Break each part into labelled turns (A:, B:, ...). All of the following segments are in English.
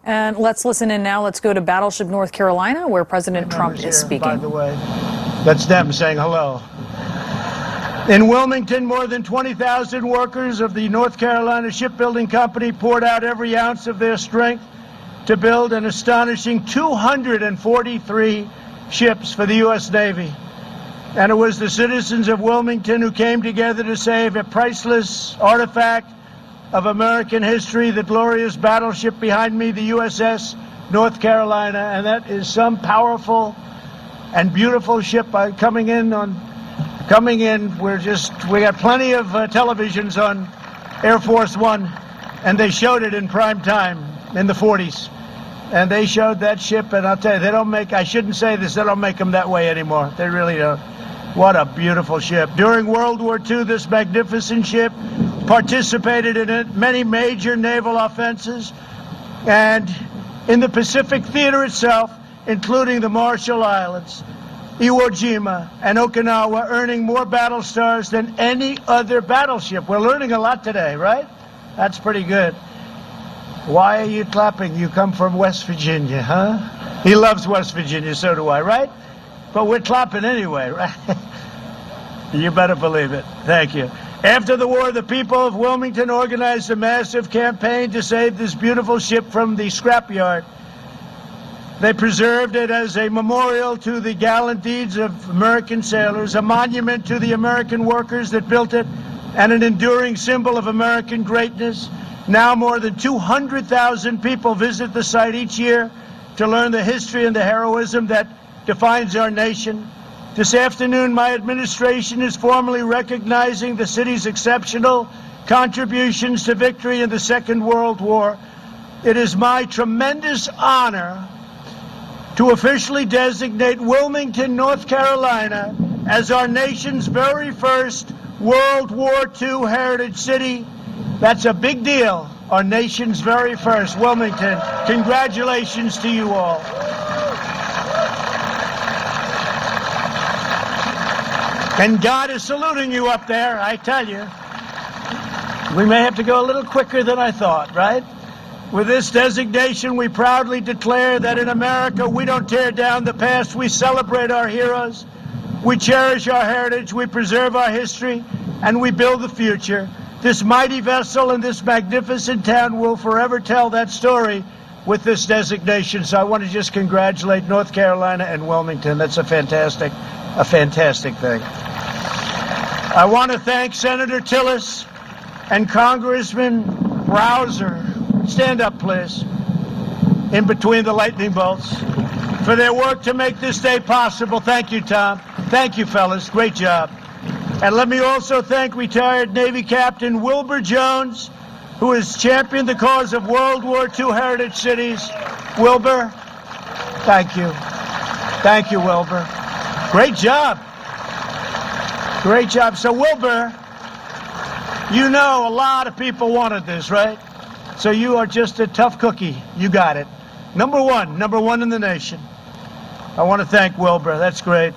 A: And let's listen in now. Let's go to Battleship, North Carolina, where President Trump is speaking.
B: By the way, that's them saying hello. In Wilmington, more than 20,000 workers of the North Carolina Shipbuilding Company poured out every ounce of their strength to build an astonishing 243 ships for the U.S. Navy. And it was the citizens of Wilmington who came together to save a priceless artifact of American history, the glorious battleship behind me, the USS North Carolina. And that is some powerful and beautiful ship coming in. We got plenty of televisions on Air Force One, and they showed it in prime time in the 40s. And they showed that ship, and I'll tell you, they don't make, I shouldn't say this, they don't make them that way anymore. They really don't. What a beautiful ship. During World War II, this magnificent ship participated in many major naval offenses and in the Pacific theater itself, including the Marshall Islands, Iwo Jima, and Okinawa, earning more battle stars than any other battleship. We're learning a lot today, right? That's pretty good. Why are you clapping? You come from West Virginia, huh? He loves West Virginia, so do I, right? But we're clapping anyway, right? You better believe it. Thank you. After the war, the people of Wilmington organized a massive campaign to save this beautiful ship from the scrapyard. They preserved it as a memorial to the gallant deeds of American sailors, a monument to the American workers that built it, and an enduring symbol of American greatness. Now more than 200,000 people visit the site each year to learn the history and the heroism that defines our nation. This afternoon, my administration is formally recognizing the city's exceptional contributions to victory in the Second World War. It is my tremendous honor to officially designate Wilmington, North Carolina, as our nation's very first World War II heritage city. That's a big deal. Our nation's very first. Wilmington, congratulations to you all. And God is saluting you up there, I tell you. We may have to go a little quicker than I thought, right? With this designation, we proudly declare that in America, we don't tear down the past, we celebrate our heroes, we cherish our heritage, we preserve our history, and we build the future. This mighty vessel and this magnificent town will forever tell that story with this designation. So I want to just congratulate North Carolina and Wilmington. That's a fantastic thing. I want to thank Senator Tillis and Congressman Browser. Stand up, please, in between the lightning bolts, for their work to make this day possible. Thank you, Tom. Thank you, fellas. Great job. And let me also thank retired Navy Captain Wilbur Jones, who has championed the cause of World War II heritage cities. Wilbur, thank you. Thank you, Wilbur. Great job. Great job. So, Wilbur, you know a lot of people wanted this, right? So you are just a tough cookie. You got it. Number one in the nation. I want to thank Wilbur. That's great.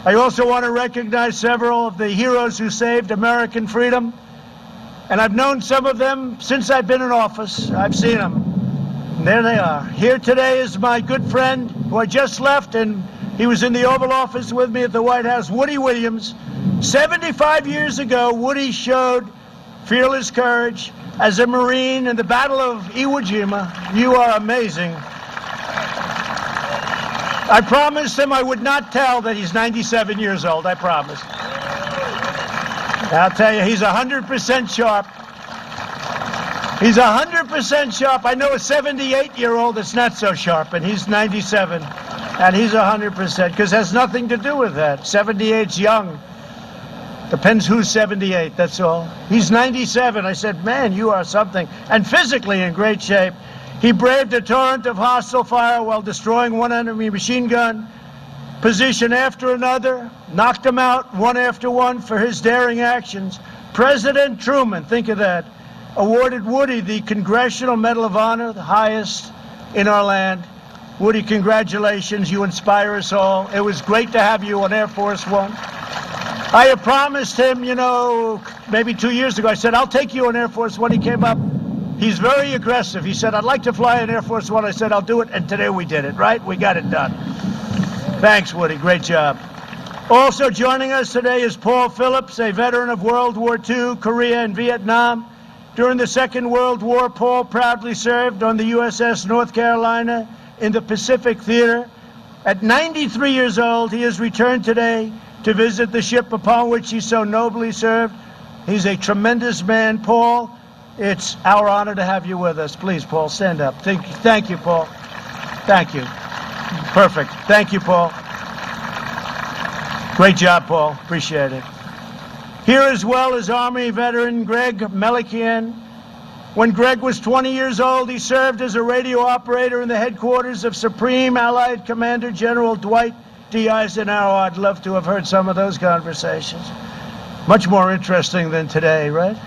B: I also want to recognize several of the heroes who saved American freedom. And I've known some of them since I've been in office. I've seen them. And there they are. Here today is my good friend who I just left, and he was in the Oval Office with me at the White House, Woody Williams. 75 years ago, Woody showed fearless courage as a Marine in the Battle of Iwo Jima. You are amazing. I promised him I would not tell that he's 97 years old. I promised. I'll tell you, he's 100% sharp. He's 100% sharp. I know a 78-year-old that's not so sharp, and he's 97. And he's 100%, because it has nothing to do with that. 78's young. Depends who's 78, that's all. He's 97. I said, man, you are something. And physically in great shape. He braved a torrent of hostile fire while destroying one enemy machine gun position after another, knocked him out one after one for his daring actions. President Truman, think of that, awarded Woody the Congressional Medal of Honor, the highest in our land. Woody, congratulations. You inspire us all. It was great to have you on Air Force One. I had promised him, you know, maybe 2 years ago, I said, I'll take you on Air Force One. He came up He's very aggressive. He said, I'd like to fly an Air Force One. I said, I'll do it, and today we did it, right? We got it done. Thanks, Woody. Great job. Also joining us today is Paul Phillips, a veteran of World War II, Korea, and Vietnam. During the Second World War, Paul proudly served on the USS North Carolina in the Pacific Theater. At 93 years old, he has returned today to visit the ship upon which he so nobly served. He's a tremendous man. Paul, it's our honor to have you with us. Please, Paul, stand up. Thank you, Paul. Thank you. Perfect. Thank you, Paul. Great job, Paul. Appreciate it. Here as well is Army veteran Greg Melikian. When Greg was 20 years old, he served as a radio operator in the headquarters of Supreme Allied Commander General Dwight D. Eisenhower. I'd love to have heard some of those conversations. Much more interesting than today, right?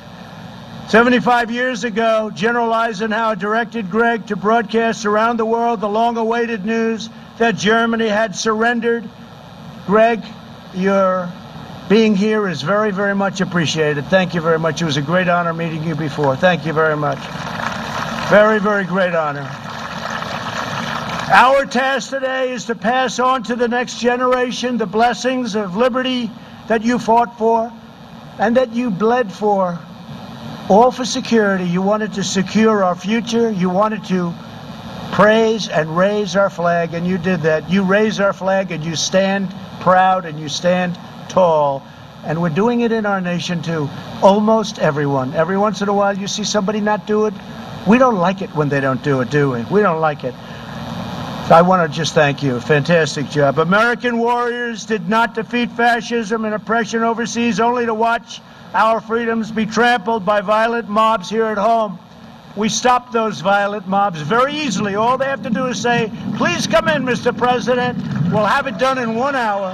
B: 75 years ago, General Eisenhower directed Greg to broadcast around the world the long-awaited news that Germany had surrendered. Greg, your being here is very, very much appreciated. Thank you very much. It was a great honor meeting you before. Thank you very much. Very, very great honor. Our task today is to pass on to the next generation the blessings of liberty that you fought for and that you bled for. All for security. You wanted to secure our future. You wanted to praise and raise our flag, and you did that. You raise our flag, and you stand proud, and you stand tall. And we're doing it in our nation, too. Almost everyone. Every once in a while, you see somebody not do it. We don't like it when they don't do it, do we? We don't like it. So I want to just thank you. Fantastic job. American warriors did not defeat fascism and oppression overseas only to watch our freedoms be trampled by violent mobs here at home. We stopped those violent mobs very easily. All they have to do is say, please come in, Mr. President. We'll have it done in 1 hour.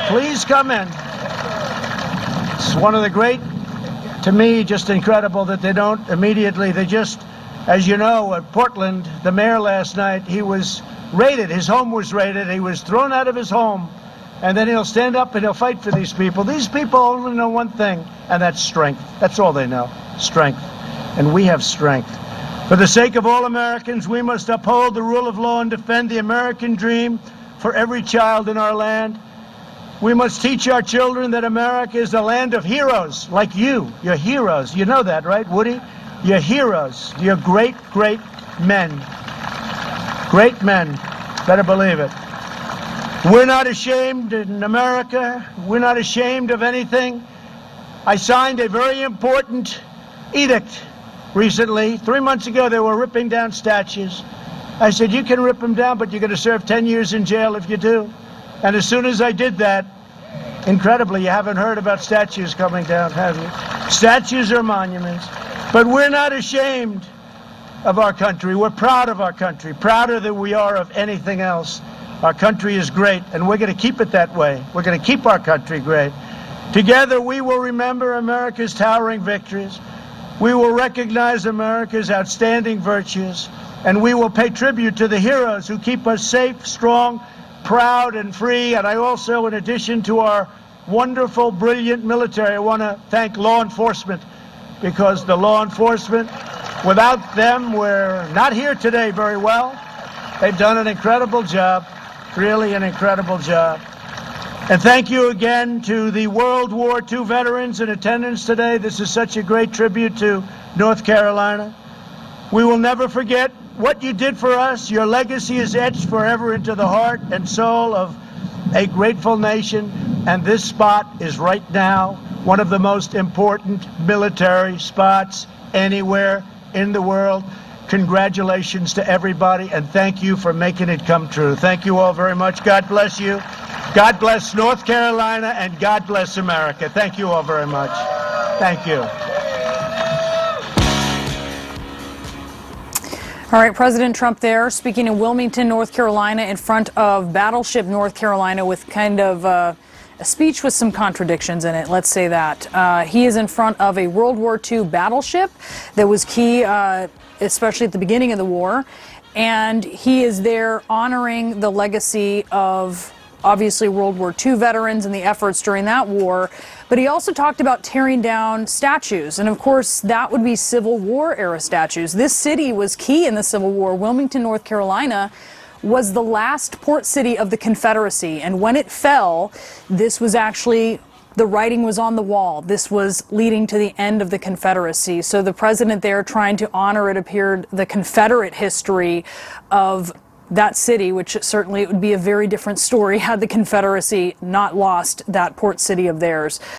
B: Please come in. It's one of the great, to me, just incredible that they don't immediately, they just, as you know, at Portland, the mayor last night, he was raided. His home was raided. He was thrown out of his home. And then he'll stand up and he'll fight for these people. These people only know one thing, and that's strength. That's all they know, strength. And we have strength. For the sake of all Americans, we must uphold the rule of law and defend the American dream for every child in our land. We must teach our children that America is a land of heroes like you. You're heroes. You know that, right, Woody? You're heroes. You're great, great men. Great men. Better believe it. We're not ashamed in America. We're not ashamed of anything. I signed a very important edict recently. 3 months ago, they were ripping down statues. I said, you can rip them down, but you're going to serve 10 years in jail if you do. And as soon as I did that, incredibly, you haven't heard about statues coming down, have you? Statues are monuments. But we're not ashamed of our country. We're proud of our country, prouder than we are of anything else. Our country is great, and we're going to keep it that way. We're going to keep our country great. Together, we will remember America's towering victories. We will recognize America's outstanding virtues, and we will pay tribute to the heroes who keep us safe, strong, proud, and free. And I also, in addition to our wonderful, brilliant military, I want to thank law enforcement, because the law enforcement, without them, we're not here today very well. They've done an incredible job. Really an incredible job. And thank you again to the World War II veterans in attendance today. This is such a great tribute to North Carolina. We will never forget what you did for us. Your legacy is etched forever into the heart and soul of a grateful nation. And this spot is right now one of the most important military spots anywhere in the world. Congratulations to everybody, and thank you for making it come true. Thank you all very much. God bless you. God bless North Carolina, and God bless America. Thank you all very much. Thank you.
A: All right, President Trump there speaking in Wilmington, North Carolina, in front of Battleship North Carolina, with kind of a speech with some contradictions in it, let's say that. He is in front of a World War II battleship that was key, especially at the beginning of the war, and he is there honoring the legacy of obviously World War II veterans and the efforts during that war. But he also talked about tearing down statues. And of course, that would be Civil War era statues. This city was key in the Civil War. Wilmington, North Carolina was the last port city of the Confederacy. And when it fell, this was actually, the writing was on the wall. This was leading to the end of the Confederacy. So the president there trying to honor, it appeared, the Confederate history of that city, which certainly it would be a very different story had the Confederacy not lost that port city of theirs.